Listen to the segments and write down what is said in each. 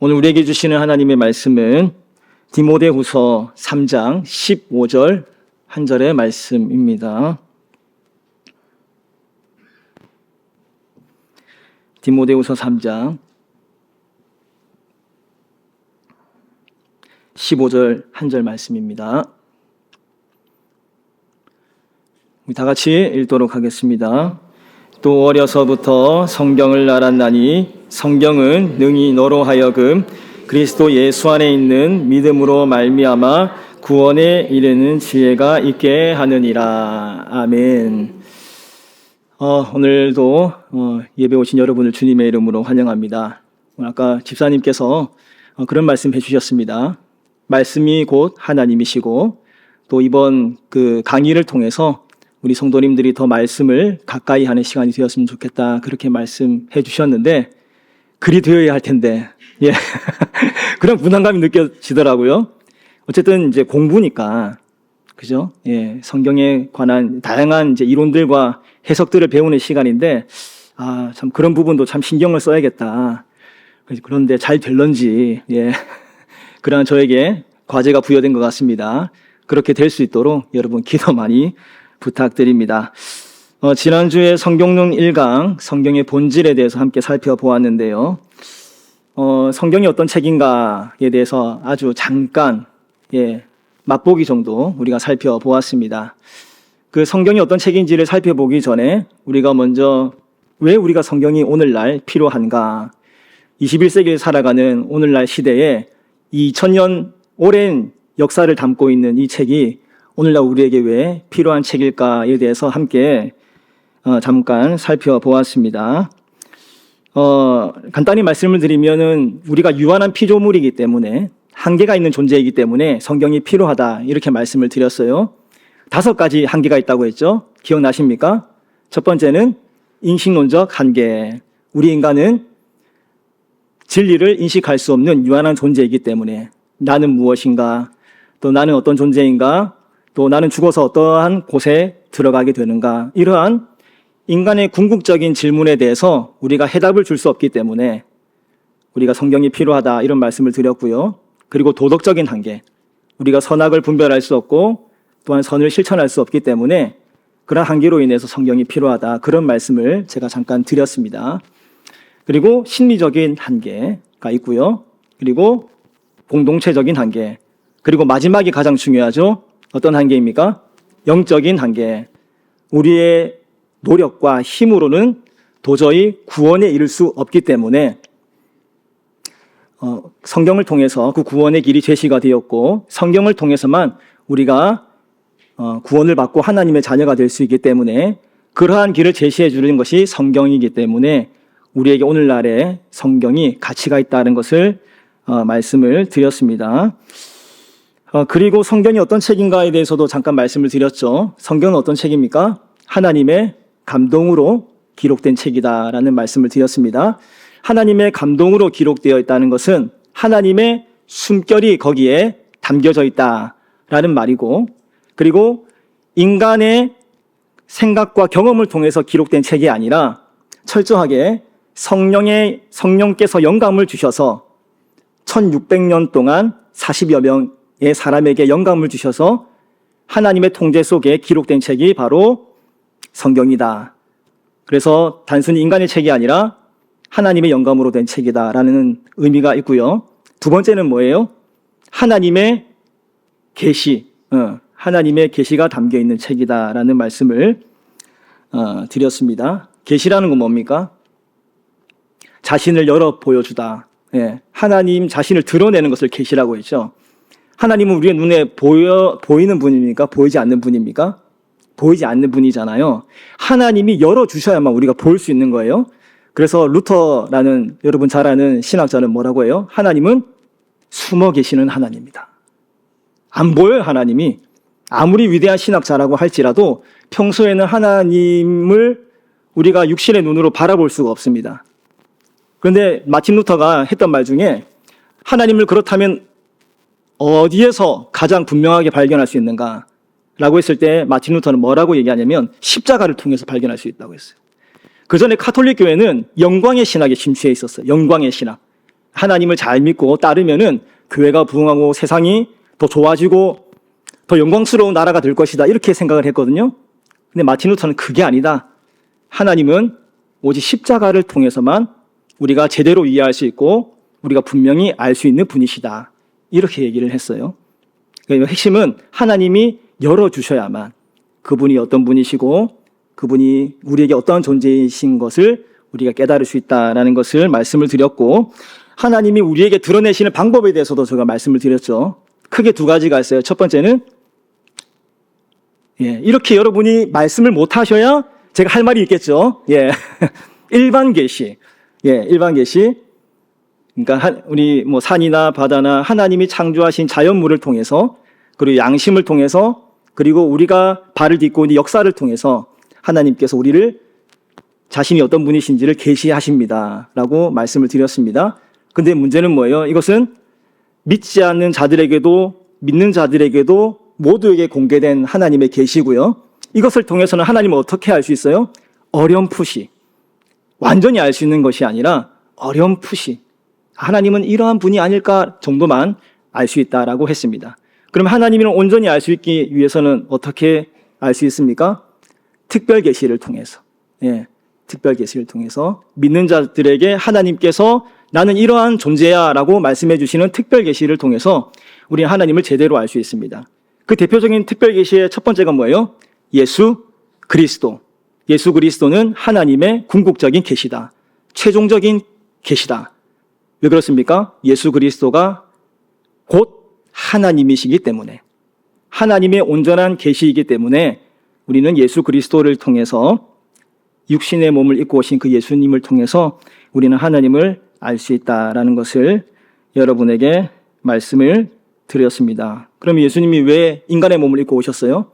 오늘 우리에게 주시는 하나님의 말씀은 디모데후서 3장 15절 한 절의 말씀입니다. 디모데후서 3장 15절 한 절 말씀입니다. 다 같이 읽도록 하겠습니다. 또 어려서부터 성경을 알았나니 성경은 능히 너로 하여금 그리스도 예수 안에 있는 믿음으로 말미암아 구원에 이르는 지혜가 있게 하느니라. 아멘. 오늘도 예배 오신 여러분을 주님의 이름으로 환영합니다. 아까 집사님께서 그런 말씀 해주셨습니다. 말씀이 곧 하나님이시고 또 이번 그 강의를 통해서 우리 성도님들이 더 말씀을 가까이 하는 시간이 되었으면 좋겠다, 그렇게 말씀해 주셨는데 그리 되어야 할 텐데 그런 부담감이 느껴지더라고요. 어쨌든 이제 공부니까, 그죠? 성경에 관한 다양한 이제 이론들과 해석들을 배우는 시간인데 참 그런 부분도 참 신경을 써야겠다. 그런데 잘 될런지 그러한 저에게 과제가 부여된 것 같습니다. 그렇게 될 수 있도록 여러분 기도 많이 부탁드립니다. 지난주에 성경론 1강 성경의 본질에 대해서 함께 살펴보았는데요. 성경이 어떤 책인가에 대해서 아주 잠깐 맛보기 정도 우리가 살펴보았습니다. 그 성경이 어떤 책인지를 살펴보기 전에 우리가 먼저 왜 우리가 성경이 오늘날 필요한가, 21세기를 살아가는 오늘날 시대에 2000년 오랜 역사를 담고 있는 이 책이 오늘날 우리에게 왜 필요한 책일까에 대해서 함께 잠깐 살펴보았습니다. 간단히 말씀을 드리면은 우리가 유한한 피조물이기 때문에, 한계가 있는 존재이기 때문에 성경이 필요하다, 이렇게 말씀을 드렸어요. 5가지 한계가 있다고 했죠. 기억나십니까? 첫 번째는 인식론적 한계. 우리 인간은 진리를 인식할 수 없는 유한한 존재이기 때문에 나는 무엇인가, 또 나는 어떤 존재인가, 또 나는 죽어서 어떠한 곳에 들어가게 되는가, 이러한 인간의 궁극적인 질문에 대해서 우리가 해답을 줄 수 없기 때문에 우리가 성경이 필요하다, 이런 말씀을 드렸고요. 그리고 도덕적인 한계, 우리가 선악을 분별할 수 없고 또한 선을 실천할 수 없기 때문에 그런 한계로 인해서 성경이 필요하다, 그런 말씀을 제가 잠깐 드렸습니다. 그리고 심리적인 한계가 있고요. 그리고 공동체적인 한계, 그리고 마지막이 가장 중요하죠. 어떤 한계입니까? 영적인 한계. 우리의 노력과 힘으로는 도저히 구원에 이를 수 없기 때문에 성경을 통해서 그 구원의 길이 제시가 되었고, 성경을 통해서만 우리가 구원을 받고 하나님의 자녀가 될 수 있기 때문에 그러한 길을 제시해 주는 것이 성경이기 때문에 우리에게 오늘날의 성경이 가치가 있다는 것을 말씀을 드렸습니다. 그리고 성경이 어떤 책인가에 대해서도 잠깐 말씀을 드렸죠. 성경은 어떤 책입니까? 하나님의 감동으로 기록된 책이다라는 말씀을 드렸습니다. 하나님의 감동으로 기록되어 있다는 것은 하나님의 숨결이 거기에 담겨져 있다라는 말이고, 그리고 인간의 생각과 경험을 통해서 기록된 책이 아니라 철저하게 성령께서 영감을 주셔서 1600년 동안 40여 명의 사람에게 영감을 주셔서 하나님의 통제 속에 기록된 책이 바로 성경이다. 그래서 단순히 인간의 책이 아니라 하나님의 영감으로 된 책이다라는 의미가 있고요. 두 번째는 뭐예요? 하나님의 계시, 하나님의 계시가 담겨 있는 책이다라는 말씀을 드렸습니다. 계시라는 건 뭡니까? 자신을 열어 보여주다. 하나님 자신을 드러내는 것을 계시라고 했죠. 하나님은 우리의 눈에 보이는 분입니까? 보이지 않는 분입니까? 보이지 않는 분이잖아요. 하나님이 열어주셔야만 우리가 볼 수 있는 거예요. 그래서 루터라는, 여러분 잘 아는 신학자는 뭐라고 해요? 하나님은 숨어 계시는 하나님이다. 안 보여요, 하나님이. 아무리 위대한 신학자라고 할지라도 평소에는 하나님을 우리가 육신의 눈으로 바라볼 수가 없습니다. 그런데 마틴 루터가 했던 말 중에 하나님을 그렇다면 어디에서 가장 분명하게 발견할 수 있는가 라고 했을 때 마틴 루터는 뭐라고 얘기하냐면 십자가를 통해서 발견할 수 있다고 했어요. 그 전에 카톨릭 교회는 영광의 신학에 심취해 있었어요. 영광의 신학. 하나님을 잘 믿고 따르면은 교회가 부흥하고 세상이 더 좋아지고 더 영광스러운 나라가 될 것이다. 이렇게 생각을 했거든요. 근데 마틴 루터는 그게 아니다. 하나님은 오직 십자가를 통해서만 우리가 제대로 이해할 수 있고 우리가 분명히 알 수 있는 분이시다. 이렇게 얘기를 했어요. 그러니까 핵심은 하나님이 열어주셔야만 그분이 어떤 분이시고 그분이 우리에게 어떤 존재이신 것을 우리가 깨달을 수 있다는 것을 말씀을 드렸고, 하나님이 우리에게 드러내시는 방법에 대해서도 제가 말씀을 드렸죠. 크게 두 가지가 있어요. 첫 번째는 이렇게 여러분이 말씀을 못 하셔야 제가 할 말이 있겠죠. 일반 계시. 일반 계시. 그러니까 우리 뭐 산이나 바다나 하나님이 창조하신 자연물을 통해서, 그리고 양심을 통해서, 그리고 우리가 발을 딛고 있는 역사를 통해서 하나님께서 우리를 자신이 어떤 분이신지를 계시하십니다 라고 말씀을 드렸습니다. 근데 문제는 뭐예요? 이것은 믿지 않는 자들에게도 믿는 자들에게도 모두에게 공개된 하나님의 계시고요. 이것을 통해서는 하나님을 어떻게 알 수 있어요? 어렴풋이, 완전히 알 수 있는 것이 아니라 어렴풋이 하나님은 이러한 분이 아닐까 정도만 알 수 있다라고 했습니다. 그럼 하나님을 온전히 알 수 있기 위해서는 어떻게 알 수 있습니까? 특별 계시를 통해서, 특별 계시를 통해서 믿는 자들에게 하나님께서 나는 이러한 존재야 라고 말씀해 주시는 특별 계시를 통해서 우리는 하나님을 제대로 알 수 있습니다. 그 대표적인 특별 계시의 첫 번째가 뭐예요? 예수 그리스도. 예수 그리스도는 하나님의 궁극적인 계시다. 최종적인 계시다. 왜 그렇습니까? 예수 그리스도가 곧 하나님이시기 때문에, 하나님의 온전한 계시이기 때문에 우리는 예수 그리스도를 통해서, 육신의 몸을 입고 오신 그 예수님을 통해서 우리는 하나님을 알 수 있다라는 것을 여러분에게 말씀을 드렸습니다. 그럼 예수님이 왜 인간의 몸을 입고 오셨어요?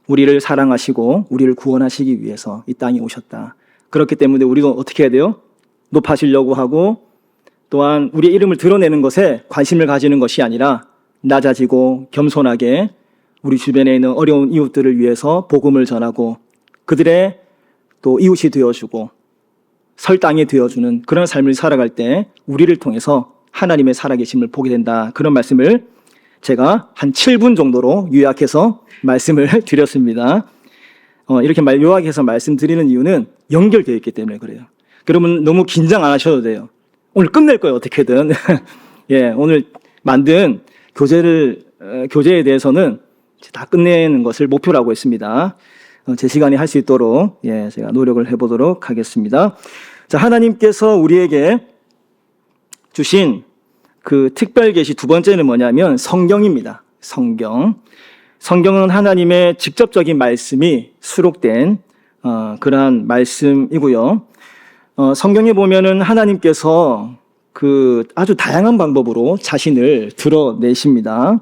우리를 사랑하시고 우리를 구원하시기 위해서 이 땅에 오셨다. 그렇기 때문에 우리도 어떻게 해야 돼요? 높아지려고 하고, 또한 우리의 이름을 드러내는 것에 관심을 가지는 것이 아니라 낮아지고 겸손하게 우리 주변에 있는 어려운 이웃들을 위해서 복음을 전하고 그들의 또 이웃이 되어주고 설당이 되어주는 그런 삶을 살아갈 때 우리를 통해서 하나님의 살아계심을 보게 된다. 그런 말씀을 제가 한 7분 정도로 요약해서 말씀을 드렸습니다. 이렇게 요약해서 말씀드리는 이유는 연결되어 있기 때문에 그래요. 여러분 너무 긴장 안 하셔도 돼요. 오늘 끝낼 거예요, 어떻게든. 오늘 만든 교재에 대해서는 다 끝내는 것을 목표로 하고 있습니다. 제 시간에 할 수 있도록 제가 노력을 해보도록 하겠습니다. 자, 하나님께서 우리에게 주신 그 특별 계시 두 번째는 뭐냐면 성경입니다. 성경은 하나님의 직접적인 말씀이 수록된 그러한 말씀이고요. 성경에 보면은 하나님께서 그 아주 다양한 방법으로 자신을 드러내십니다.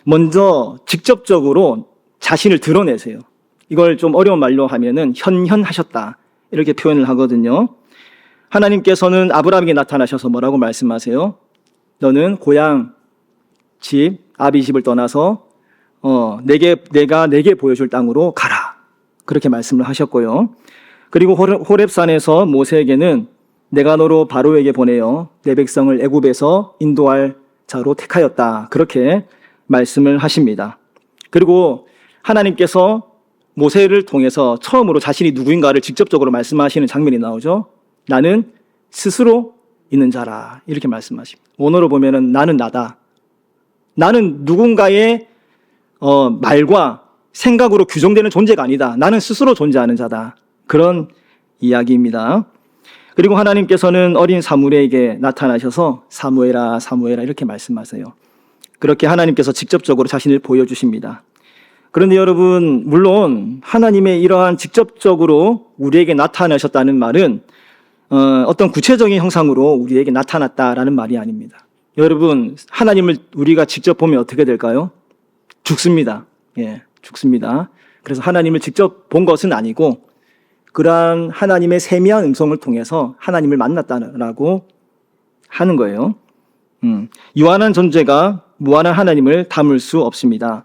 먼저 직접적으로 자신을 드러내세요. 이걸 좀 어려운 말로 하면은 현현하셨다 이렇게 표현을 하거든요. 하나님께서는 아브라함에게 나타나셔서 뭐라고 말씀하세요? 너는 고향 집 아비 집을 떠나서 내가 내게 보여줄 땅으로 가라 그렇게 말씀을 하셨고요. 그리고 호렙산에서 모세에게는 내가 너로 바로에게 보내어 내 백성을 애굽에서 인도할 자로 택하였다 그렇게 말씀을 하십니다. 그리고 하나님께서 모세를 통해서 처음으로 자신이 누구인가를 직접적으로 말씀하시는 장면이 나오죠. 나는 스스로 있는 자라 이렇게 말씀하십니다. 원어로 보면은 나는 나다. 나는 누군가의 말과 생각으로 규정되는 존재가 아니다. 나는 스스로 존재하는 자다. 그런 이야기입니다. 그리고 하나님께서는 어린 사무엘에게 나타나셔서 사무엘아 사무엘아 이렇게 말씀하세요. 그렇게 하나님께서 직접적으로 자신을 보여주십니다. 그런데 여러분, 물론 하나님의 이러한 직접적으로 우리에게 나타나셨다는 말은 어떤 구체적인 형상으로 우리에게 나타났다라는 말이 아닙니다. 여러분, 하나님을 우리가 직접 보면 어떻게 될까요? 죽습니다. 죽습니다. 그래서 하나님을 직접 본 것은 아니고 그러한 하나님의 세미한 음성을 통해서 하나님을 만났다라고 하는 거예요. 유한한 존재가 무한한 하나님을 담을 수 없습니다.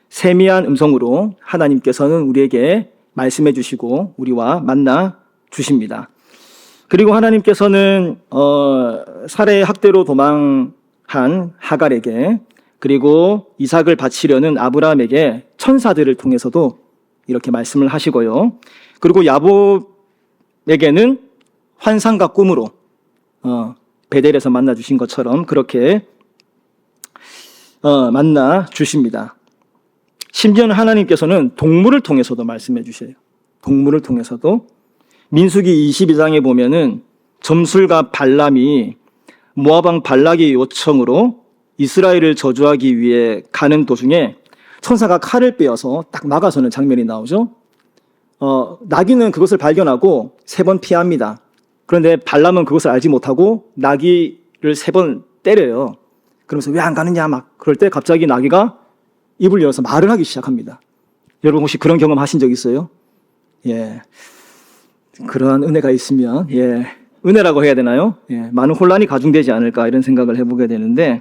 세미한 음성으로 하나님께서는 우리에게 말씀해 주시고 우리와 만나 주십니다. 그리고 하나님께서는 살해 학대로 도망한 하갈에게, 그리고 이삭을 바치려는 아브라함에게 천사들을 통해서도 이렇게 말씀을 하시고요. 그리고 야곱에게는 환상과 꿈으로 베델에서 만나 주신 것처럼 그렇게 만나 주십니다. 심지어는 하나님께서는 동물을 통해서도 말씀해 주셔요. 동물을 통해서도. 민수기 22장에 보면은 점술가 발람이 모압 왕 발락의 요청으로 이스라엘을 저주하기 위해 가는 도중에 천사가 칼을 빼어서 딱 막아서는 장면이 나오죠. 나귀는 그것을 발견하고 3번 피합니다. 그런데 발람은 그것을 알지 못하고 나귀를 3번 때려요. 그러면서 왜 안 가느냐 막 그럴 때 갑자기 나귀가 입을 열어서 말을 하기 시작합니다. 여러분 혹시 그런 경험 하신 적 있어요? 예. 그러한 은혜가 있으면, 은혜라고 해야 되나요? 많은 혼란이 가중되지 않을까 이런 생각을 해보게 되는데,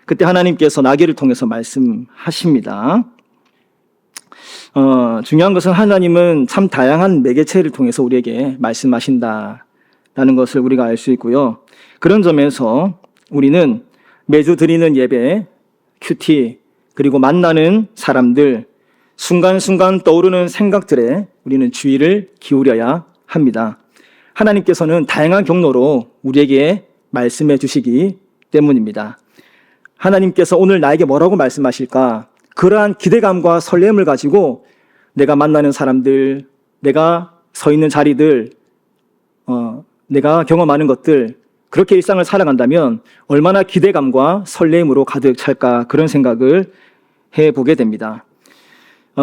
그때 하나님께서 나귀를 통해서 말씀하십니다. 중요한 것은 하나님은 참 다양한 매개체를 통해서 우리에게 말씀하신다라는 것을 우리가 알 수 있고요. 그런 점에서 우리는 매주 드리는 예배, 큐티, 그리고 만나는 사람들, 순간순간 떠오르는 생각들에 우리는 주의를 기울여야 합니다. 하나님께서는 다양한 경로로 우리에게 말씀해 주시기 때문입니다. 하나님께서 오늘 나에게 뭐라고 말씀하실까? 그러한 기대감과 설렘을 가지고 내가 만나는 사람들, 내가 서 있는 자리들, 내가 경험하는 것들, 그렇게 일상을 살아간다면 얼마나 기대감과 설렘으로 가득 찰까, 그런 생각을 해보게 됩니다.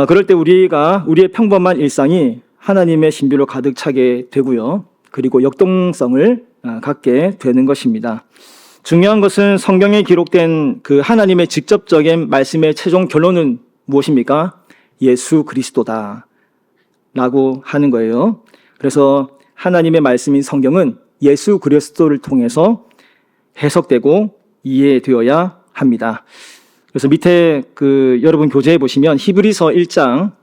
그럴 때 우리의 평범한 일상이 하나님의 신비로 가득 차게 되고요. 그리고 역동성을 갖게 되는 것입니다. 중요한 것은 성경에 기록된 그 하나님의 직접적인 말씀의 최종 결론은 무엇입니까? 예수 그리스도다 라고 하는 거예요. 그래서 하나님의 말씀인 성경은 예수 그리스도를 통해서 해석되고 이해되어야 합니다. 그래서 밑에 여러분 교재에 보시면 히브리서 1장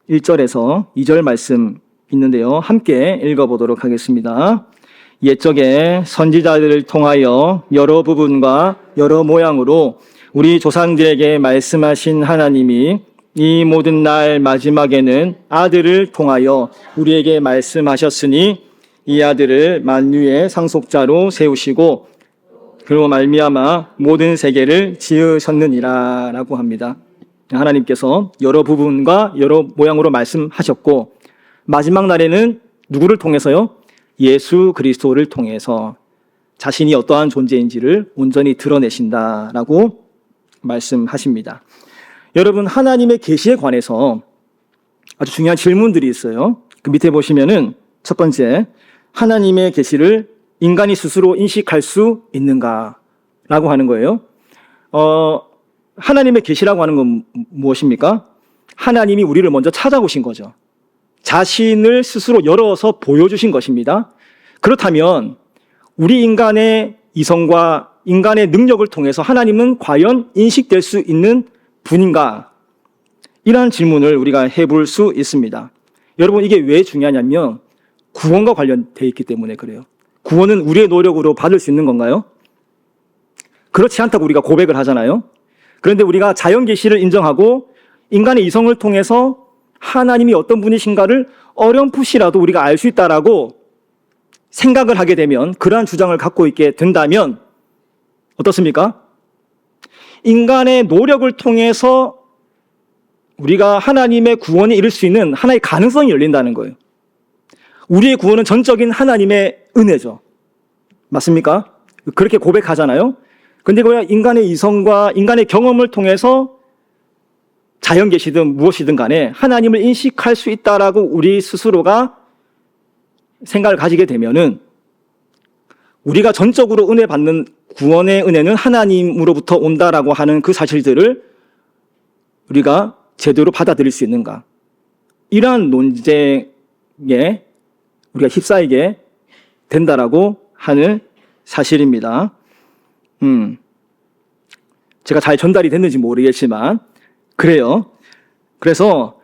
1절에서 2절 말씀 있는데요. 함께 읽어보도록 하겠습니다. 옛적에 선지자들을 통하여 여러 부분과 여러 모양으로 우리 조상들에게 말씀하신 하나님이 이 모든 날 마지막에는 아들을 통하여 우리에게 말씀하셨으니 이 아들을 만유의 상속자로 세우시고 그로 말미암아 모든 세계를 지으셨느니라 라고 합니다. 하나님께서 여러 부분과 여러 모양으로 말씀하셨고 마지막 날에는 누구를 통해서요? 예수 그리스도를 통해서 자신이 어떠한 존재인지를 온전히 드러내신다라고 말씀하십니다. 여러분, 하나님의 계시에 관해서 아주 중요한 질문들이 있어요. 그 밑에 보시면은 첫 번째, 하나님의 계시를 인간이 스스로 인식할 수 있는가라고 하는 거예요. 하나님의 계시라고 하는 건 무엇입니까? 하나님이 우리를 먼저 찾아오신 거죠. 자신을 스스로 열어서 보여주신 것입니다. 그렇다면 우리 인간의 이성과 인간의 능력을 통해서 하나님은 과연 인식될 수 있는 분인가? 이러한 질문을 우리가 해볼 수 있습니다. 여러분, 이게 왜 중요하냐면 구원과 관련되어 있기 때문에 그래요. 구원은 우리의 노력으로 받을 수 있는 건가요? 그렇지 않다고 우리가 고백을 하잖아요. 그런데 우리가 자연계시를 인정하고 인간의 이성을 통해서 하나님이 어떤 분이신가를 어렴풋이라도 우리가 알 수 있다라고 생각을 하게 되면, 그러한 주장을 갖고 있게 된다면 어떻습니까? 인간의 노력을 통해서 우리가 하나님의 구원에 이를 수 있는 하나의 가능성이 열린다는 거예요. 우리의 구원은 전적인 하나님의 은혜죠. 맞습니까? 그렇게 고백하잖아요. 근데 그냥 인간의 이성과 인간의 경험을 통해서 자연계시든 무엇이든 간에 하나님을 인식할 수 있다라고 우리 스스로가 생각을 가지게 되면은 우리가 전적으로 은혜 받는 구원의 은혜는 하나님으로부터 온다라고 하는 그 사실들을 우리가 제대로 받아들일 수 있는가? 이러한 논쟁에 우리가 휩싸이게 된다라고 하는 사실입니다. 제가 잘 전달이 됐는지 모르겠지만 그래요. 그래서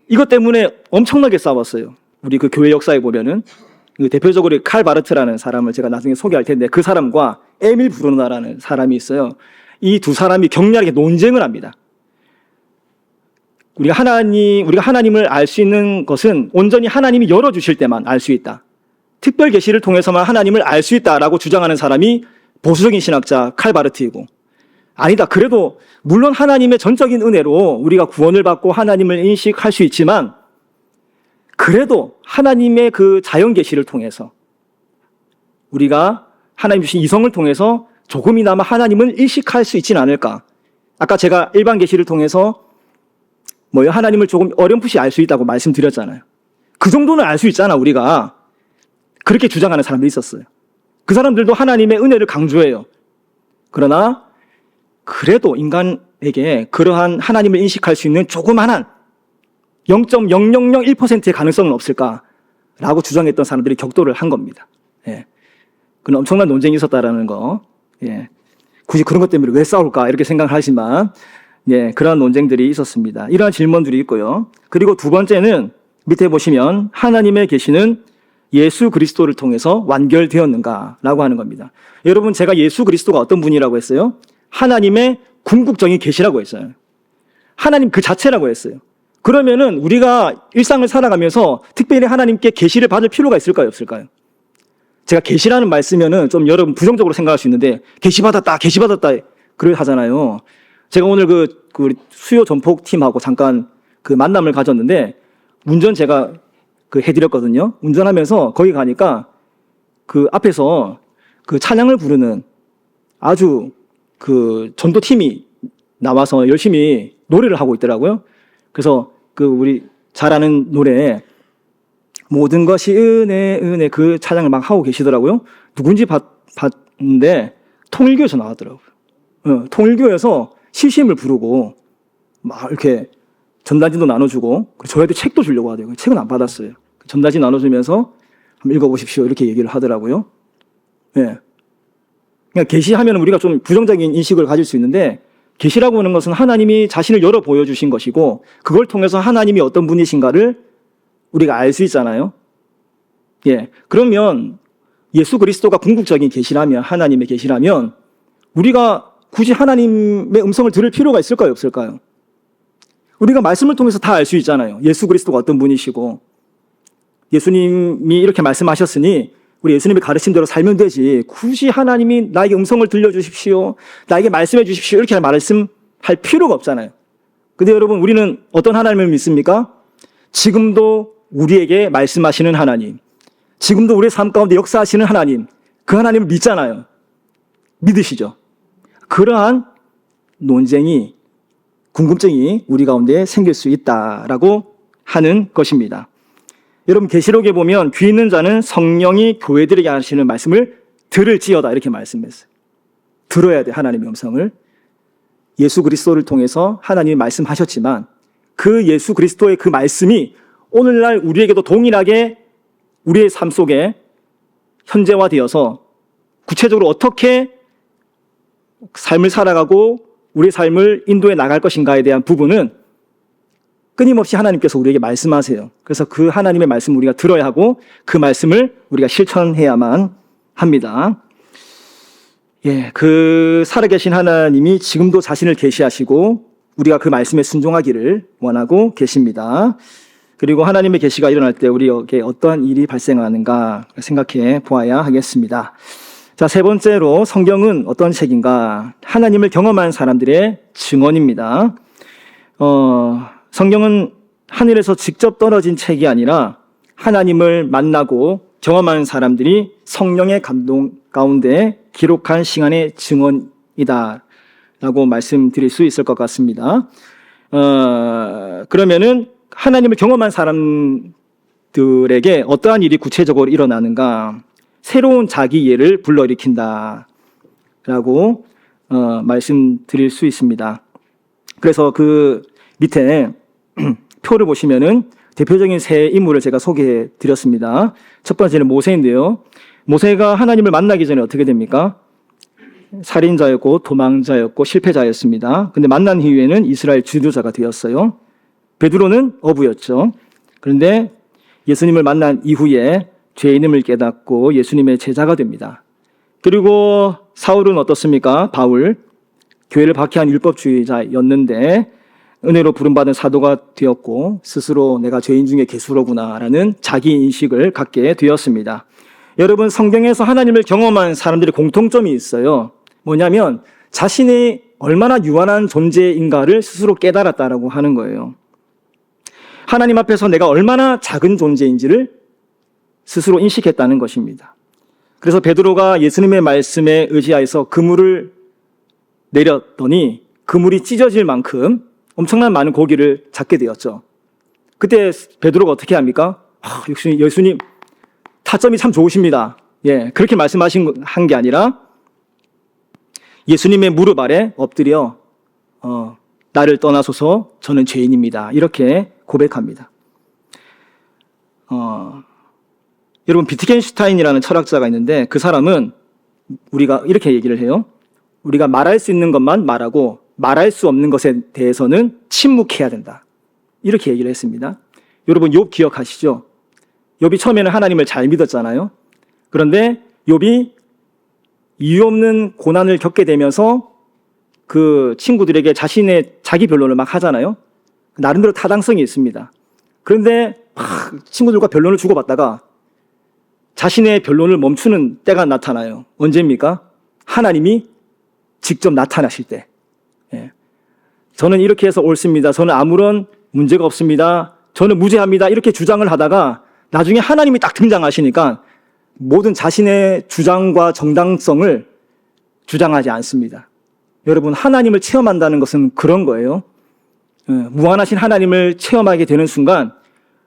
이것 때문에 엄청나게 싸웠어요. 우리 그 교회 역사에 보면은 대표적으로 칼 바르트라는 사람을 제가 나중에 소개할 텐데 그 사람과 에밀 브루너라는 사람이 있어요. 이 두 사람이 격렬하게 논쟁을 합니다. 우리가 하나님을 알 수 있는 것은 온전히 하나님이 열어주실 때만 알 수 있다. 특별 계시를 통해서만 하나님을 알 수 있다라고 주장하는 사람이 보수적인 신학자 칼 바르트이고, 아니다, 그래도 물론 하나님의 전적인 은혜로 우리가 구원을 받고 하나님을 인식할 수 있지만 그래도 하나님의 그 자연 계시를 통해서 우리가 하나님 주신 이성을 통해서 조금이나마 하나님을 인식할 수 있지는 않을까. 아까 제가 일반 계시를 통해서 하나님을 조금 어렴풋이 알 수 있다고 말씀드렸잖아요. 그 정도는 알 수 있잖아, 우리가. 그렇게 주장하는 사람들이 있었어요. 그 사람들도 하나님의 은혜를 강조해요. 그러나 그래도 인간에게 그러한 하나님을 인식할 수 있는 조그만한 0.0001%의 가능성은 없을까라고 주장했던 사람들이 격돌을 한 겁니다. 예. 그런 엄청난 논쟁이 있었다라는 거. 예. 굳이 그런 것 때문에 왜 싸울까 이렇게 생각을 하지만, 예, 그런 논쟁들이 있었습니다. 이러한 질문들이 있고요. 그리고 두 번째는 밑에 보시면 하나님의 계시는 예수 그리스도를 통해서 완결되었는가라고 하는 겁니다. 여러분, 제가 예수 그리스도가 어떤 분이라고 했어요? 하나님의 궁극적인 계시라고 했어요. 하나님 그 자체라고 했어요. 그러면은 우리가 일상을 살아가면서 특별히 하나님께 계시를 받을 필요가 있을까요, 없을까요? 제가 계시라는 말 쓰면은 좀 여러분 부정적으로 생각할 수 있는데 계시 받았다 그걸 하잖아요. 제가 오늘 그 수요 전폭 팀하고 잠깐 그 만남을 가졌는데 운전 제가 해드렸거든요. 운전하면서 거기 가니까 그 앞에서 그 찬양을 부르는 아주 그 전도팀이 나와서 열심히 노래를 하고 있더라고요. 그래서 우리 잘 아는 노래 모든 것이 은혜 그 찬양을 막 하고 계시더라고요. 누군지 봤는데 통일교에서 나왔더라고요. 통일교에서 시심을 부르고 막 이렇게 전단지도 나눠주고 저희도 책도 주려고 하대요. 책은 안 받았어요. 전단지 나눠주면서 한번 읽어보십시오 이렇게 얘기를 하더라고요. 예. 그러니까 계시하면 우리가 좀 부정적인 인식을 가질 수 있는데 계시라고 하는 것은 하나님이 자신을 열어 보여주신 것이고 그걸 통해서 하나님이 어떤 분이신가를 우리가 알 수 있잖아요. 예. 그러면 예수 그리스도가 궁극적인 계시라면, 하나님의 계시라면 우리가 굳이 하나님의 음성을 들을 필요가 있을까요, 없을까요? 우리가 말씀을 통해서 다 알 수 있잖아요. 예수 그리스도가 어떤 분이시고 예수님이 이렇게 말씀하셨으니 우리 예수님의 가르침대로 살면 되지 굳이 하나님이 나에게 음성을 들려주십시오, 나에게 말씀해 주십시오 이렇게 말씀할 필요가 없잖아요. 근데 여러분, 우리는 어떤 하나님을 믿습니까? 지금도 우리에게 말씀하시는 하나님, 지금도 우리의 삶 가운데 역사하시는 하나님, 그 하나님을 믿잖아요. 믿으시죠? 그러한 논쟁이, 궁금증이 우리 가운데 생길 수 있다라고 하는 것입니다. 여러분, 계시록에 보면 귀 있는 자는 성령이 교회들에게 하시는 말씀을 들을지어다 이렇게 말씀했어요. 들어야 돼, 하나님의 음성을. 예수 그리스도를 통해서 하나님이 말씀하셨지만 그 예수 그리스도의 그 말씀이 오늘날 우리에게도 동일하게 우리의 삶 속에 현재화되어서 구체적으로 어떻게 삶을 살아가고 우리의 삶을 인도해 나갈 것인가에 대한 부분은 끊임없이 하나님께서 우리에게 말씀하세요. 그래서 그 하나님의 말씀을 우리가 들어야 하고 그 말씀을 우리가 실천해야만 합니다. 예, 그 살아계신 하나님이 지금도 자신을 계시하시고 우리가 그 말씀에 순종하기를 원하고 계십니다. 그리고 하나님의 계시가 일어날 때 우리에게 어떠한 일이 발생하는가 생각해 보아야 하겠습니다. 자, 세 번째로 성경은 어떤 책인가? 하나님을 경험한 사람들의 증언입니다. 성경은 하늘에서 직접 떨어진 책이 아니라 하나님을 만나고 경험한 사람들이 성령의 감동 가운데 기록한 시간의 증언이다 라고 말씀드릴 수 있을 것 같습니다. 그러면은 하나님을 경험한 사람들에게 어떠한 일이 구체적으로 일어나는가? 새로운 자기 이해를 불러일으킨다 라고 말씀드릴 수 있습니다. 그래서 그 밑에 표를 보시면은 대표적인 세 인물을 제가 소개해 드렸습니다. 첫 번째는 모세인데요. 모세가 하나님을 만나기 전에 어떻게 됩니까? 살인자였고 도망자였고 실패자였습니다. 근데 만난 이후에는 이스라엘 지도자가 되었어요. 베드로는 어부였죠. 그런데 예수님을 만난 이후에 죄인임을 깨닫고 예수님의 제자가 됩니다. 그리고 사울은 어떻습니까? 바울, 교회를 박해한 율법주의자였는데 은혜로 부름받은 사도가 되었고 스스로 내가 죄인 중에 괴수로구나라는 자기 인식을 갖게 되었습니다. 여러분, 성경에서 하나님을 경험한 사람들의 공통점이 있어요. 뭐냐면 자신이 얼마나 유한한 존재인가를 스스로 깨달았다라고 하는 거예요. 하나님 앞에서 내가 얼마나 작은 존재인지를 스스로 인식했다는 것입니다. 그래서 베드로가 예수님의 말씀에 의지하여서 그물을 내렸더니 그물이 찢어질 만큼 엄청난 많은 고기를 잡게 되었죠. 그때 베드로가 어떻게 합니까? 역시 예수님 타점이 참 좋으십니다. 그렇게 한 게 아니라 예수님의 무릎 아래 엎드려 나를 떠나소서 저는 죄인입니다. 이렇게 고백합니다. 여러분, 비트겐슈타인이라는 철학자가 있는데 그 사람은 우리가 이렇게 얘기를 해요. 우리가 말할 수 있는 것만 말하고 말할 수 없는 것에 대해서는 침묵해야 된다. 이렇게 얘기를 했습니다. 여러분, 욥 기억하시죠? 욥이 처음에는 하나님을 잘 믿었잖아요. 그런데 욥이 이유 없는 고난을 겪게 되면서 그 친구들에게 자기 변론을 막 하잖아요. 나름대로 타당성이 있습니다. 그런데 친구들과 변론을 주고받다가 자신의 변론을 멈추는 때가 나타나요. 언제입니까? 하나님이 직접 나타나실 때. 저는 이렇게 해서 옳습니다. 저는 아무런 문제가 없습니다. 저는 무죄합니다. 이렇게 주장을 하다가 나중에 하나님이 딱 등장하시니까 모든 자신의 주장과 정당성을 주장하지 않습니다. 여러분, 하나님을 체험한다는 것은 그런 거예요. 무한하신 하나님을 체험하게 되는 순간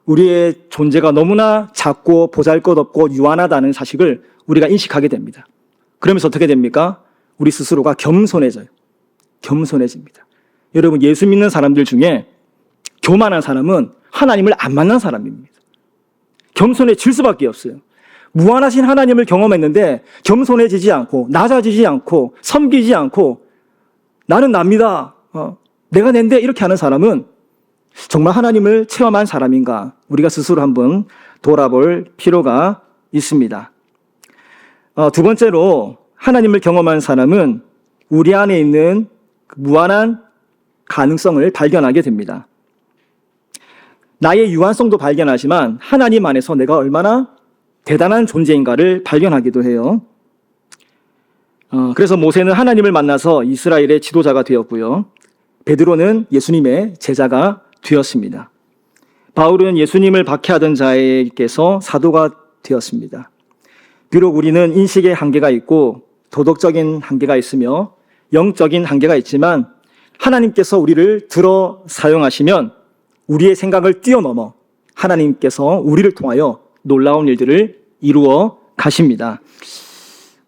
우리의 존재가 너무나 작고 보잘것없고 유한하다는 사실을 우리가 인식하게 됩니다. 그러면서 어떻게 됩니까? 우리 스스로가 겸손해져요. 겸손해집니다. 여러분, 예수 믿는 사람들 중에 교만한 사람은 하나님을 안 만난 사람입니다. 겸손해질 수밖에 없어요. 무한하신 하나님을 경험했는데 겸손해지지 않고 낮아지지 않고 섬기지 않고 나는 납니다. 내가 낸데 이렇게 하는 사람은 정말 하나님을 체험한 사람인가? 우리가 스스로 한번 돌아볼 필요가 있습니다. 두 번째로 하나님을 경험한 사람은 우리 안에 있는 무한한 가능성을 발견하게 됩니다. 나의 유한성도 발견하지만 하나님 안에서 내가 얼마나 대단한 존재인가를 발견하기도 해요. 그래서 모세는 하나님을 만나서 이스라엘의 지도자가 되었고요. 베드로는 예수님의 제자가 되었습니다. 바울은 예수님을 박해하던 자에게서 사도가 되었습니다. 비록 우리는 인식의 한계가 있고 도덕적인 한계가 있으며 영적인 한계가 있지만 하나님께서 우리를 들어 사용하시면 우리의 생각을 뛰어넘어 하나님께서 우리를 통하여 놀라운 일들을 이루어 가십니다.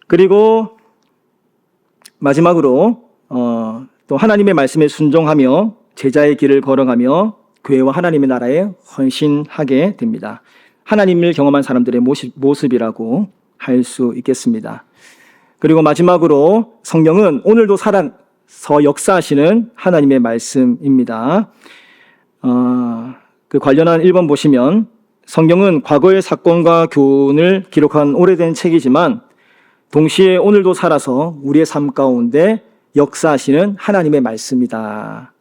그리고 마지막으로 또 하나님의 말씀에 순종하며 제자의 길을 걸어가며 교회와 하나님의 나라에 헌신하게 됩니다. 하나님을 경험한 사람들의 모습이라고 할 수 있겠습니다. 그리고 마지막으로 성경은 오늘도 살아서 역사하시는 하나님의 말씀입니다. 그 관련한 1번 보시면 성경은 과거의 사건과 교훈을 기록한 오래된 책이지만 동시에 오늘도 살아서 우리의 삶 가운데 역사하시는 하나님의 말씀이다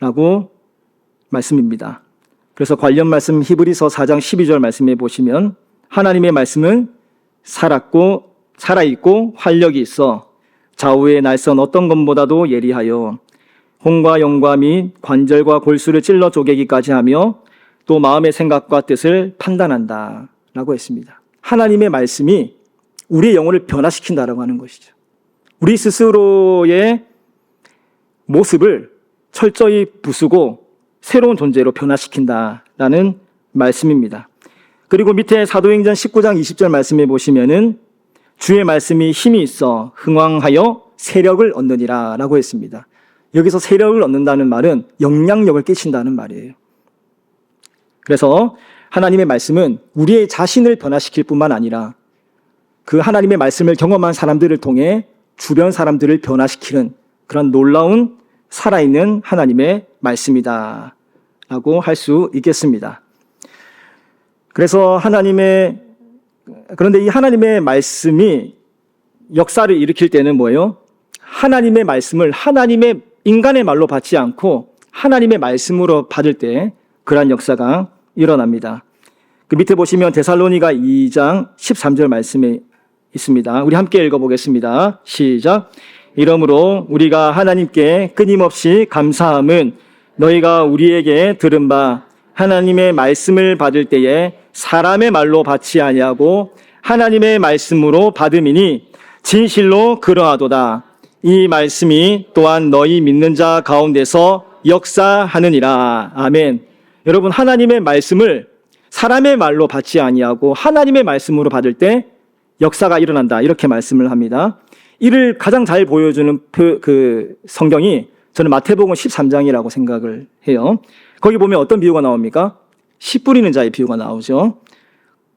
라고 말씀입니다. 그래서 관련 말씀 히브리서 4장 12절 말씀에 보시면 하나님의 말씀은 살아있고 활력이 있어 좌우의 날선 어떤 것보다도 예리하여 혼과 영과 및 관절과 골수를 찔러 쪼개기까지 하며 또 마음의 생각과 뜻을 판단한다 라고 했습니다. 하나님의 말씀이 우리의 영혼을 변화시킨다라고 하는 것이죠. 우리 스스로의 모습을 철저히 부수고 새로운 존재로 변화시킨다라는 말씀입니다. 그리고 밑에 사도행전 19장 20절 말씀에 보시면은 주의 말씀이 힘이 있어 흥왕하여 세력을 얻느니라 라고 했습니다. 여기서 세력을 얻는다는 말은 영향력을 끼친다는 말이에요. 그래서 하나님의 말씀은 우리의 자신을 변화시킬 뿐만 아니라 그 하나님의 말씀을 경험한 사람들을 통해 주변 사람들을 변화시키는 그런 놀라운 살아있는 하나님의 말씀이다 라고 할 수 있겠습니다. 그래서 그런데 이 하나님의 말씀이 역사를 일으킬 때는 뭐예요? 하나님의 말씀을 인간의 말로 받지 않고 하나님의 말씀으로 받을 때 그러한 역사가 일어납니다. 그 밑에 보시면 데살로니가 2장 13절 말씀에 있습니다. 우리 함께 읽어보겠습니다. 시작. 이러므로 우리가 하나님께 끊임없이 감사함은 너희가 우리에게 들은 바 하나님의 말씀을 받을 때에 사람의 말로 받지 아니하고 하나님의 말씀으로 받음이니 진실로 그러하도다. 이 말씀이 또한 너희 믿는 자 가운데서 역사하느니라. 아멘. 여러분, 하나님의 말씀을 사람의 말로 받지 아니하고 하나님의 말씀으로 받을 때 역사가 일어난다. 이렇게 말씀을 합니다. 이를 가장 잘 보여주는 그 성경이 저는 마태복음 13장이라고 생각을 해요. 거기 보면 어떤 비유가 나옵니까? 씨 뿌리는 자의 비유가 나오죠.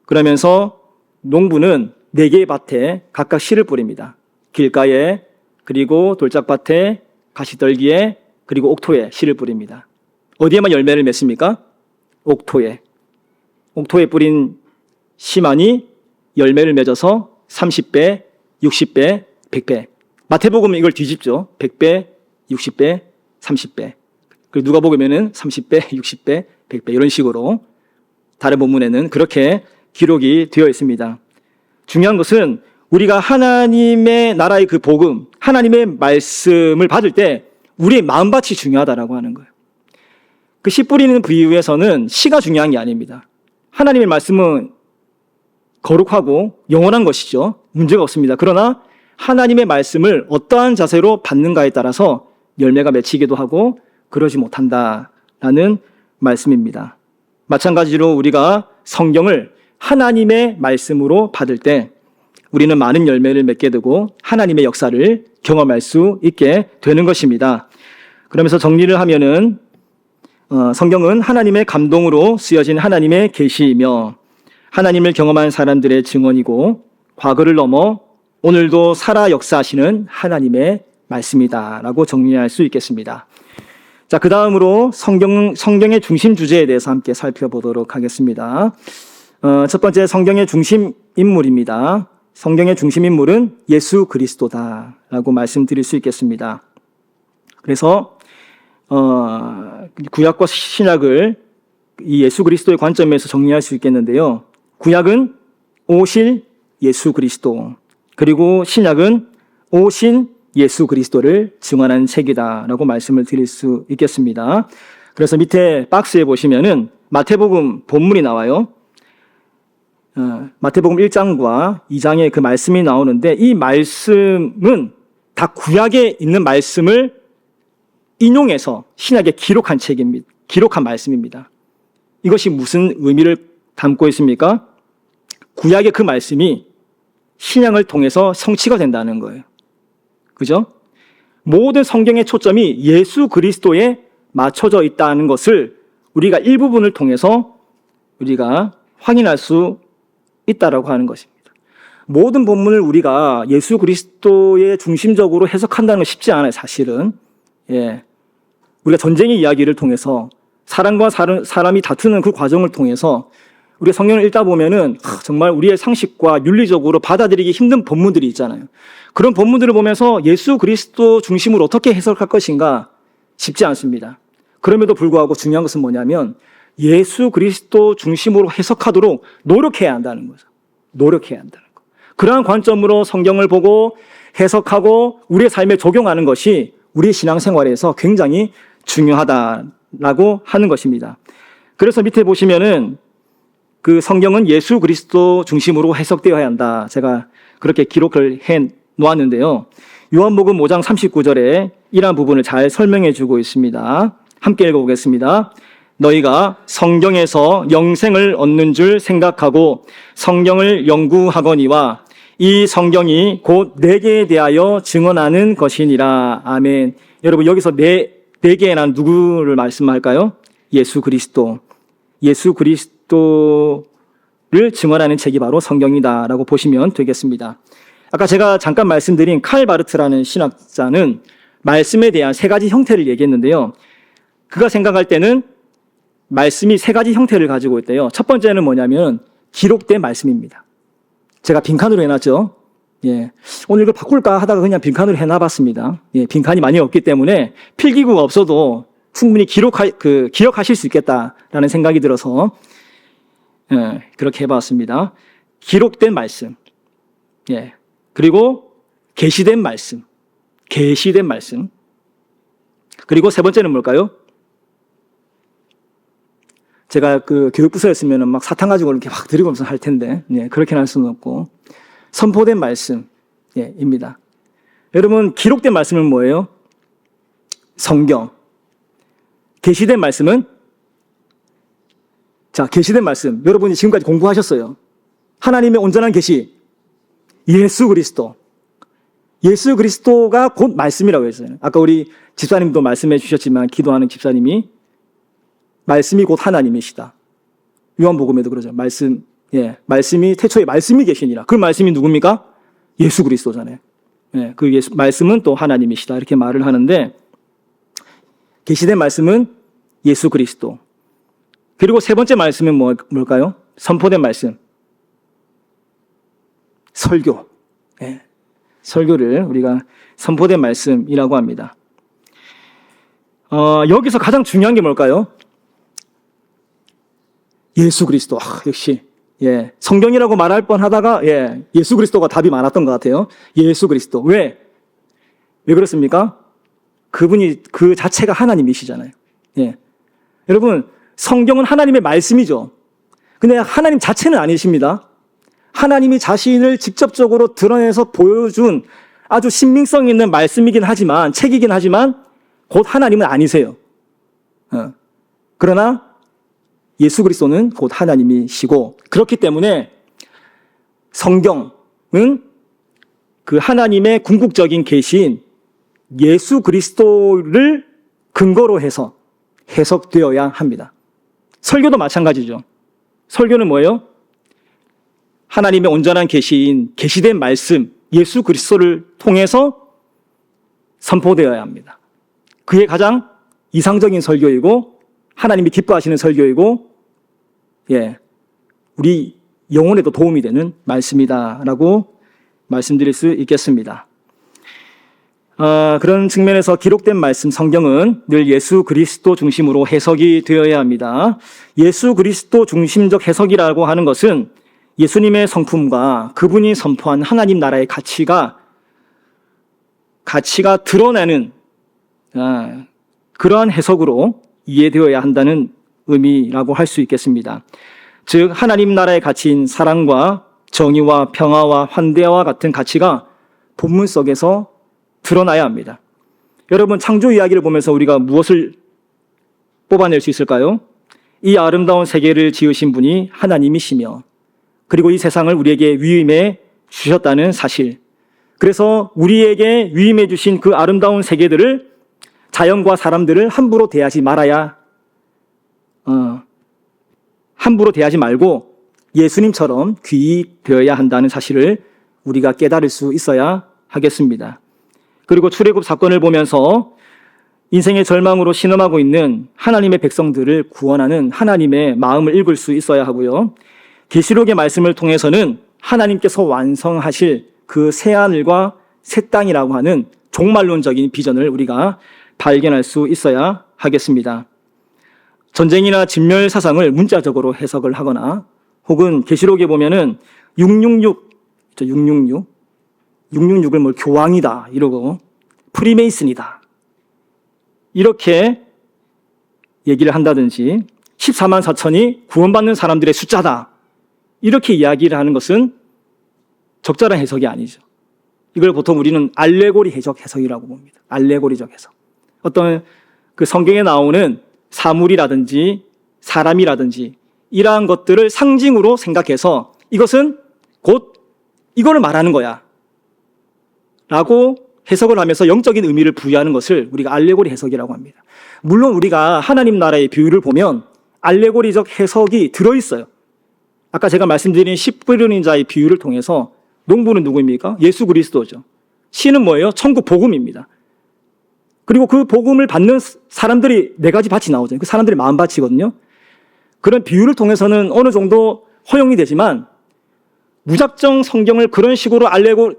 그러면서 농부는 4개의 밭에 각각 씨를 뿌립니다. 길가에, 그리고 돌짝밭에, 가시떨기에, 그리고 옥토에 씨를 뿌립니다. 어디에만 열매를 맺습니까? 옥토에. 옥토에 뿌린 씨만이 열매를 맺어서 30배, 60배, 100배. 마태복음은 이걸 뒤집죠. 100배, 60배, 30배. 그리고 누가복음에는 30배, 60배, 100배 이런 식으로 다른 본문에는 그렇게 기록이 되어 있습니다. 중요한 것은 우리가 하나님의 나라의 그 복음, 하나님의 말씀을 받을 때 우리의 마음밭이 중요하다라고 하는 거예요. 그 씨 뿌리는 비유에서는 씨가 중요한 게 아닙니다. 하나님의 말씀은 거룩하고 영원한 것이죠. 문제가 없습니다. 그러나 하나님의 말씀을 어떠한 자세로 받는가에 따라서 열매가 맺히기도 하고 그러지 못한다라는 말씀입니다. 마찬가지로 우리가 성경을 하나님의 말씀으로 받을 때 우리는 많은 열매를 맺게 되고 하나님의 역사를 경험할 수 있게 되는 것입니다. 그러면서 정리를 하면은 성경은 하나님의 감동으로 쓰여진 하나님의 계시이며 하나님을 경험한 사람들의 증언이고 과거를 넘어 오늘도 살아 역사하시는 하나님의 말씀이다라고 정리할 수 있겠습니다. 자, 그 다음으로 성경의 중심 주제에 대해서 함께 살펴보도록 하겠습니다. 첫 번째 성경의 중심 인물입니다. 성경의 중심 인물은 예수 그리스도다라고 말씀드릴 수 있겠습니다. 그래서 구약과 신약을 이 예수 그리스도의 관점에서 정리할 수 있겠는데요. 구약은 오실 예수 그리스도, 그리고 신약은 오신 예수 그리스도를 증언한 책이다라고 말씀을 드릴 수 있겠습니다. 그래서 밑에 박스에 보시면은 마태복음 본문이 나와요. 마태복음 1장과 2장에 그 말씀이 나오는데 이 말씀은 다 구약에 있는 말씀을 인용해서 신약에 기록한 책입니다. 기록한 말씀입니다. 이것이 무슨 의미를 담고 있습니까? 구약의 그 말씀이 신약을 통해서 성취가 된다는 거예요. 그죠? 모든 성경의 초점이 예수 그리스도에 맞춰져 있다는 것을 우리가 일부분을 통해서 우리가 확인할 수 있다라고 하는 것입니다. 모든 본문을 우리가 예수 그리스도의 중심적으로 해석한다는 건 쉽지 않아요, 사실은. 예. 우리가 전쟁의 이야기를 통해서 사람과 사람이 다투는 그 과정을 통해서 우리가 성경을 읽다 보면은 정말 우리의 상식과 윤리적으로 받아들이기 힘든 본문들이 있잖아요. 그런 본문들을 보면서 예수 그리스도 중심으로 어떻게 해석할 것인가 쉽지 않습니다. 그럼에도 불구하고 중요한 것은 뭐냐면 예수 그리스도 중심으로 해석하도록 노력해야 한다는 거죠. 노력해야 한다는 거. 그러한 관점으로 성경을 보고 해석하고 우리의 삶에 적용하는 것이 우리의 신앙생활에서 굉장히 중요하다라고 하는 것입니다. 그래서 밑에 보시면은 그 성경은 예수 그리스도 중심으로 해석되어야 한다. 제가 그렇게 기록을 해 놓았는데요. 요한복음 5장 39절에 이러한 부분을 잘 설명해 주고 있습니다. 함께 읽어보겠습니다. 너희가 성경에서 영생을 얻는 줄 생각하고 성경을 연구하거니와 이 성경이 곧 내게 대하여 증언하는 것이니라. 아멘. 여러분, 여기서 네 개란 누구를 말씀할까요? 예수 그리스도. 예수 그리스도를 증언하는 책이 바로 성경이다라고 보시면 되겠습니다. 아까 제가 잠깐 말씀드린 칼 바르트라는 신학자는 말씀에 대한 3가지 형태를 얘기했는데요. 그가 생각할 때는 말씀이 세 가지 형태를 가지고 있대요. 첫 번째는 뭐냐면 기록된 말씀입니다. 제가 빈칸으로 해놨죠. 예. 오늘 이걸 바꿀까 하다가 그냥 빈칸으로 해놔봤습니다. 예. 빈칸이 많이 없기 때문에 필기구가 없어도 충분히 기억하실 수 있겠다라는 생각이 들어서 예. 그렇게 해봤습니다. 기록된 말씀. 예. 그리고 계시된 말씀. 계시된 말씀. 그리고 세 번째는 뭘까요? 제가 그 교육부서였으면 막 사탕 가지고 이렇게 막 들이면서 할 텐데, 예, 그렇게는 할 수는 없고, 선포된 말씀, 예, 입니다. 여러분, 기록된 말씀은 뭐예요? 성경. 계시된 말씀은? 자, 계시된 말씀. 여러분이 지금까지 공부하셨어요. 하나님의 온전한 계시. 예수 그리스도. 예수 그리스도가 곧 말씀이라고 했어요. 아까 우리 집사님도 말씀해 주셨지만, 기도하는 집사님이 말씀이 곧 하나님이시다. 요한복음에도 그러죠. 말씀, 예, 말씀이 태초에 말씀이 계시니라. 그 말씀이 누굽니까? 예수 그리스도잖아요. 예, 그 말씀은 또 하나님이시다. 이렇게 말을 하는데 계시된 말씀은 예수 그리스도. 그리고 세 번째 말씀은 뭘까요? 선포된 말씀. 설교. 예, 설교를 우리가 선포된 말씀이라고 합니다. 여기서 가장 중요한 게 뭘까요? 예수 그리스도. 역시 예, 성경이라고 말할 뻔하다가 예, 예수 그리스도가 답이 많았던 것 같아요. 예수 그리스도. 왜 그렇습니까? 그분이 그 자체가 하나님이시잖아요. 예. 여러분, 성경은 하나님의 말씀이죠. 근데 하나님 자체는 아니십니다. 하나님이 자신을 직접적으로 드러내서 보여준 아주 신빙성 있는 말씀이긴 하지만, 책이긴 하지만 곧 하나님은 아니세요. 그러나 예수 그리스도는 곧 하나님이시고, 그렇기 때문에 성경은 그 하나님의 궁극적인 계시인 예수 그리스도를 근거로 해서 해석되어야 합니다. 설교도 마찬가지죠. 설교는 뭐예요? 하나님의 온전한 계시인 계시된 말씀 예수 그리스도를 통해서 선포되어야 합니다. 그게 가장 이상적인 설교이고 하나님이 기뻐하시는 설교이고, 예, 우리 영혼에도 도움이 되는 말씀이다라고 말씀드릴 수 있겠습니다. 그런 측면에서 기록된 말씀 성경은 늘 예수 그리스도 중심으로 해석이 되어야 합니다. 예수 그리스도 중심적 해석이라고 하는 것은 예수님의 성품과 그분이 선포한 하나님 나라의 가치가 드러나는 그러한 해석으로 이해되어야 한다는 의미라고 할 수 있겠습니다. 즉 하나님 나라의 가치인 사랑과 정의와 평화와 환대와 같은 가치가 본문 속에서 드러나야 합니다. 여러분, 창조 이야기를 보면서 우리가 무엇을 뽑아낼 수 있을까요? 이 아름다운 세계를 지으신 분이 하나님이시며, 그리고 이 세상을 우리에게 위임해 주셨다는 사실. 그래서 우리에게 위임해 주신 그 아름다운 세계들을, 자연과 사람들을 함부로 대하지 말고 예수님처럼 귀히 되어야 한다는 사실을 우리가 깨달을 수 있어야 하겠습니다. 그리고 출애굽 사건을 보면서 인생의 절망으로 신음하고 있는 하나님의 백성들을 구원하는 하나님의 마음을 읽을 수 있어야 하고요. 계시록의 말씀을 통해서는 하나님께서 완성하실 그 새하늘과 새 땅이라고 하는 종말론적인 비전을 우리가 발견할 수 있어야 하겠습니다. 전쟁이나 진멸 사상을 문자적으로 해석을 하거나, 혹은 계시록에 보면은 666을 뭘 교황이다 이러고 프리메이슨이다 이렇게 얘기를 한다든지, 14만 4천이 구원받는 사람들의 숫자다 이렇게 이야기를 하는 것은 적절한 해석이 아니죠. 이걸 보통 우리는 알레고리 해석이라고 봅니다. 알레고리적 해석. 어떤 그 성경에 나오는 사물이라든지 사람이라든지 이러한 것들을 상징으로 생각해서 이것은 곧 이거를 말하는 거야 라고 해석을 하면서 영적인 의미를 부여하는 것을 우리가 알레고리 해석이라고 합니다. 물론 우리가 하나님 나라의 비유를 보면 알레고리적 해석이 들어있어요. 아까 제가 말씀드린 씨 뿌리는 자의 비유를 통해서 농부는 누구입니까? 예수 그리스도죠. 씨는 뭐예요? 천국 복음입니다. 그리고 그 복음을 받는 사람들이 네 가지 밭이 나오잖아요. 그 사람들이 마음밭이거든요. 그런 비유를 통해서는 어느 정도 허용이 되지만 무작정 성경을 그런 식으로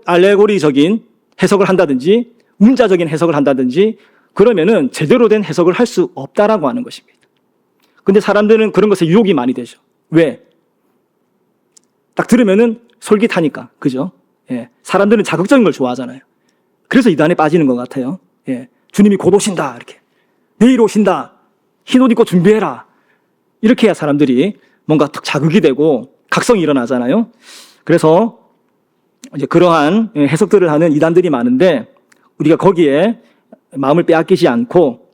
알레고리적인 해석을 한다든지 문자적인 해석을 한다든지 그러면은 제대로 된 해석을 할 수 없다라고 하는 것입니다. 근데 사람들은 그런 것에 유혹이 많이 되죠. 왜? 딱 들으면은 솔깃하니까. 그죠? 예. 사람들은 자극적인 걸 좋아하잖아요. 그래서 이단에 빠지는 것 같아요. 예. 주님이 곧 오신다. 이렇게. 내일 오신다. 흰 옷 입고 준비해라. 이렇게 해야 사람들이 뭔가 딱 자극이 되고 각성이 일어나잖아요. 그래서 이제 그러한 해석들을 하는 이단들이 많은데 우리가 거기에 마음을 빼앗기지 않고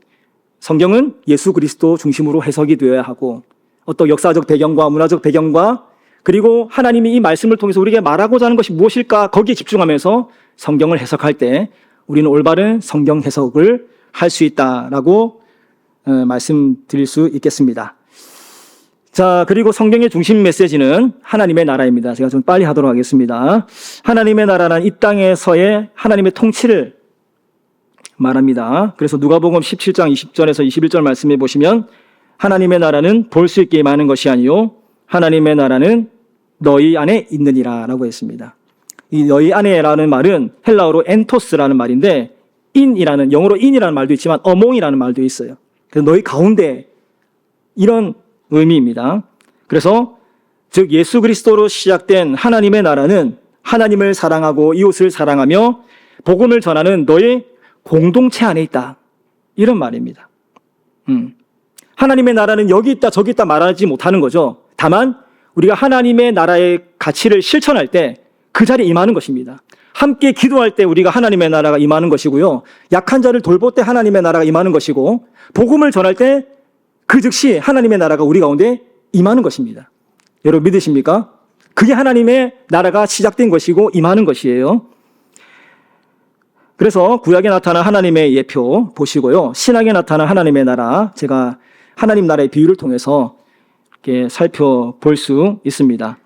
성경은 예수 그리스도 중심으로 해석이 되어야 하고 어떤 역사적 배경과 문화적 배경과 그리고 하나님이 이 말씀을 통해서 우리에게 말하고자 하는 것이 무엇일까 거기에 집중하면서 성경을 해석할 때 우리는 올바른 성경 해석을 할 수 있다라고 말씀드릴 수 있겠습니다. 자, 그리고 성경의 중심 메시지는 하나님의 나라입니다. 제가 좀 빨리 하도록 하겠습니다. 하나님의 나라는 이 땅에서의 하나님의 통치를 말합니다. 그래서 누가복음 17장 20절에서 21절 말씀해 보시면 하나님의 나라는 볼 수 있게 임하는 것이 아니요 하나님의 나라는 너희 안에 있느니라 라고 했습니다. 이 너희 안에라는 말은 헬라어로 엔토스라는 말인데 인이라는 영어로 인이라는 말도 있지만 어몽이라는 말도 있어요. 그래서 너희 가운데 이런 의미입니다. 그래서 즉 예수 그리스도로 시작된 하나님의 나라는 하나님을 사랑하고 이웃을 사랑하며 복음을 전하는 너의 공동체 안에 있다. 이런 말입니다. 하나님의 나라는 여기 있다 저기 있다 말하지 못하는 거죠. 다만 우리가 하나님의 나라의 가치를 실천할 때 그 자리에 임하는 것입니다. 함께 기도할 때 우리가 하나님의 나라가 임하는 것이고요. 약한 자를 돌볼 때 하나님의 나라가 임하는 것이고 복음을 전할 때 그 즉시 하나님의 나라가 우리 가운데 임하는 것입니다. 여러분 믿으십니까? 그게 하나님의 나라가 시작된 것이고 임하는 것이에요. 그래서 구약에 나타난 하나님의 예표 보시고요. 신약에 나타난 하나님의 나라 제가 하나님 나라의 비유를 통해서 이렇게 살펴볼 수 있습니다.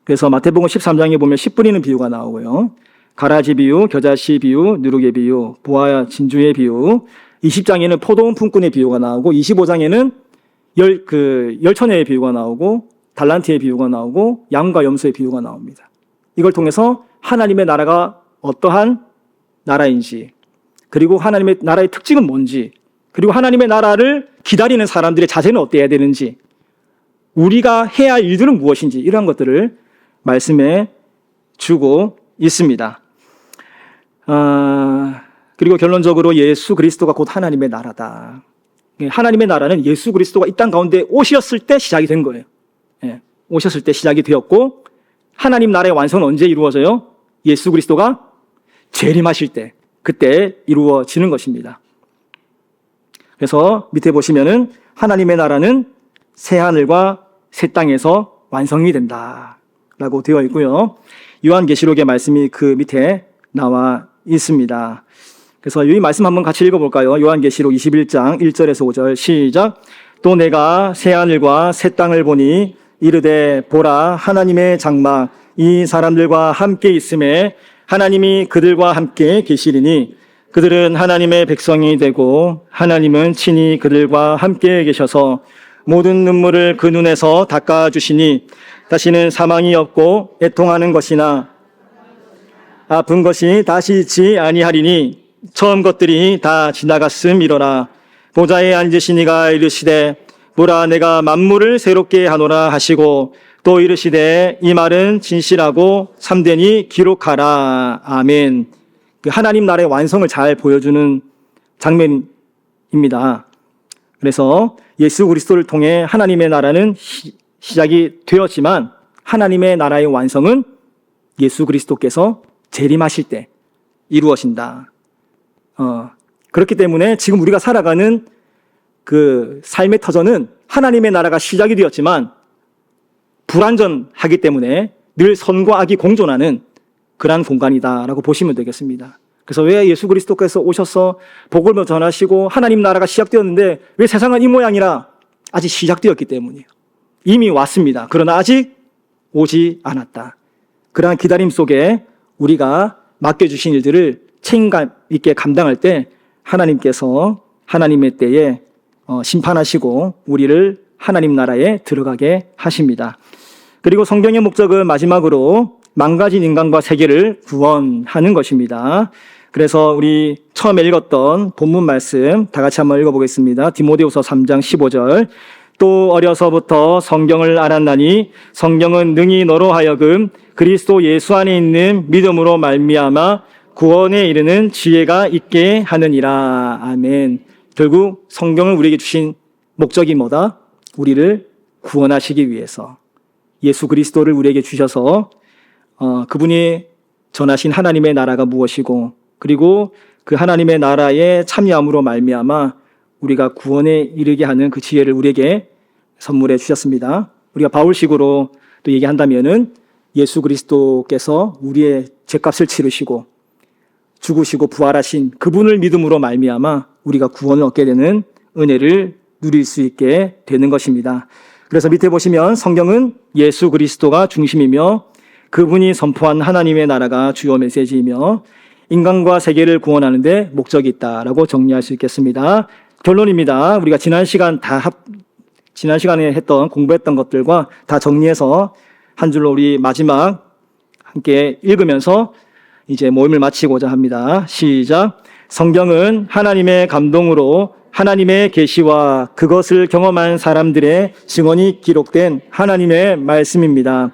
그래서 마태복음 13장에 보면 씨 뿌리는 비유가 나오고요. 가라지 비유, 겨자씨 비유, 누룩의 비유, 보아 진주의 비유 20장에는 포도원 품꾼의 비유가 나오고 25장에는 열처녀의 비유가 나오고 달란트의 비유가 나오고 양과 염소의 비유가 나옵니다. 이걸 통해서 하나님의 나라가 어떠한 나라인지 그리고 하나님의 나라의 특징은 뭔지 그리고 하나님의 나라를 기다리는 사람들의 자세는 어때야 되는지 우리가 해야 할 일들은 무엇인지 이러한 것들을 말씀해 주고 있습니다. 그리고 결론적으로 예수 그리스도가 곧 하나님의 나라다. 하나님의 나라는 예수 그리스도가 이 땅 가운데 오셨을 때 시작이 된 거예요. 오셨을 때 시작이 되었고 하나님 나라의 완성은 언제 이루어져요? 예수 그리스도가 재림하실 때 그때 이루어지는 것입니다. 그래서 밑에 보시면은 하나님의 나라는 새 하늘과 새 땅에서 완성이 된다라고 되어 있고요. 요한계시록의 말씀이 그 밑에 나와 있습니다. 그래서 이 말씀 한번 같이 읽어볼까요? 요한계시록 21장 1절에서 5절 시작. 또 내가 새 하늘과 새 땅을 보니 이르되 보라 하나님의 장막 이 사람들과 함께 있음에 하나님이 그들과 함께 계시리니 그들은 하나님의 백성이 되고 하나님은 친히 그들과 함께 계셔서 모든 눈물을 그 눈에서 닦아주시니 다시는 사망이 없고 애통하는 것이나 아픈 것이 다시 있지 아니하리니 처음 것들이 다 지나갔음이로라. 보좌에 앉으신 이가 이르시되 보라 내가 만물을 새롭게 하노라 하시고 또 이르시되 이 말은 진실하고 참되니 기록하라. 아멘. 그 하나님 나라의 완성을 잘 보여주는 장면입니다. 그래서 예수 그리스도를 통해 하나님의 나라는 시작이 되었지만 하나님의 나라의 완성은 예수 그리스도께서 재림하실 때 이루어진다. 그렇기 때문에 지금 우리가 살아가는 그 삶의 터전은 하나님의 나라가 시작이 되었지만 불완전하기 때문에 늘 선과 악이 공존하는 그러한 공간이다라고 보시면 되겠습니다. 그래서 왜 예수 그리스도께서 오셔서 복음을 전하시고 하나님 나라가 시작되었는데 왜 세상은 이 모양이라? 아직 시작되었기 때문이에요. 이미 왔습니다. 그러나 아직 오지 않았다. 그러한 기다림 속에 우리가 맡겨주신 일들을 책임감 있게 감당할 때 하나님께서 하나님의 때에 심판하시고 우리를 하나님 나라에 들어가게 하십니다. 그리고 성경의 목적은 마지막으로 망가진 인간과 세계를 구원하는 것입니다. 그래서 우리 처음에 읽었던 본문 말씀 다 같이 한번 읽어보겠습니다. 디모데후서 3장 15절. 또 어려서부터 성경을 알았나니 성경은 능히 너로 하여금 그리스도 예수 안에 있는 믿음으로 말미암아 구원에 이르는 지혜가 있게 하느니라. 아멘. 결국 성경을 우리에게 주신 목적이 뭐다? 우리를 구원하시기 위해서 예수 그리스도를 우리에게 주셔서 그분이 전하신 하나님의 나라가 무엇이고 그리고 그 하나님의 나라에 참여함으로 말미암아 우리가 구원에 이르게 하는 그 지혜를 우리에게 선물해 주셨습니다. 우리가 바울식으로 또 얘기한다면은 예수 그리스도께서 우리의 죄값을 치르시고 죽으시고 부활하신 그분을 믿음으로 말미암아 우리가 구원을 얻게 되는 은혜를 누릴 수 있게 되는 것입니다. 그래서 밑에 보시면 성경은 예수 그리스도가 중심이며 그분이 선포한 하나님의 나라가 주요 메시지이며 인간과 세계를 구원하는 데 목적이 있다라고 정리할 수 있겠습니다. 결론입니다. 우리가 지난 시간에 공부했던 것들과 다 정리해서 한 줄로 우리 마지막 함께 읽으면서 이제 모임을 마치고자 합니다. 시작. 성경은 하나님의 감동으로 하나님의 계시와 그것을 경험한 사람들의 증언이 기록된 하나님의 말씀입니다.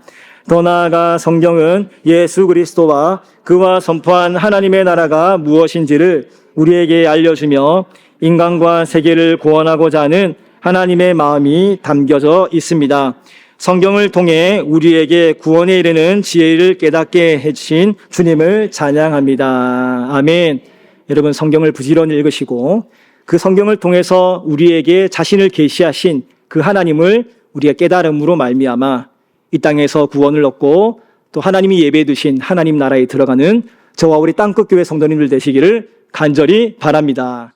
더 나아가 성경은 예수 그리스도와 그와 선포한 하나님의 나라가 무엇인지를 우리에게 알려주며 인간과 세계를 구원하고자 하는 하나님의 마음이 담겨져 있습니다. 성경을 통해 우리에게 구원에 이르는 지혜를 깨닫게 해주신 주님을 찬양합니다. 아멘. 여러분 성경을 부지런히 읽으시고 그 성경을 통해서 우리에게 자신을 계시하신 그 하나님을 우리가 깨달음으로 말미암아 이 땅에서 구원을 얻고 또 하나님이 예배해 두신 하나님 나라에 들어가는 저와 우리 땅끝교회 성도님들 되시기를 간절히 바랍니다.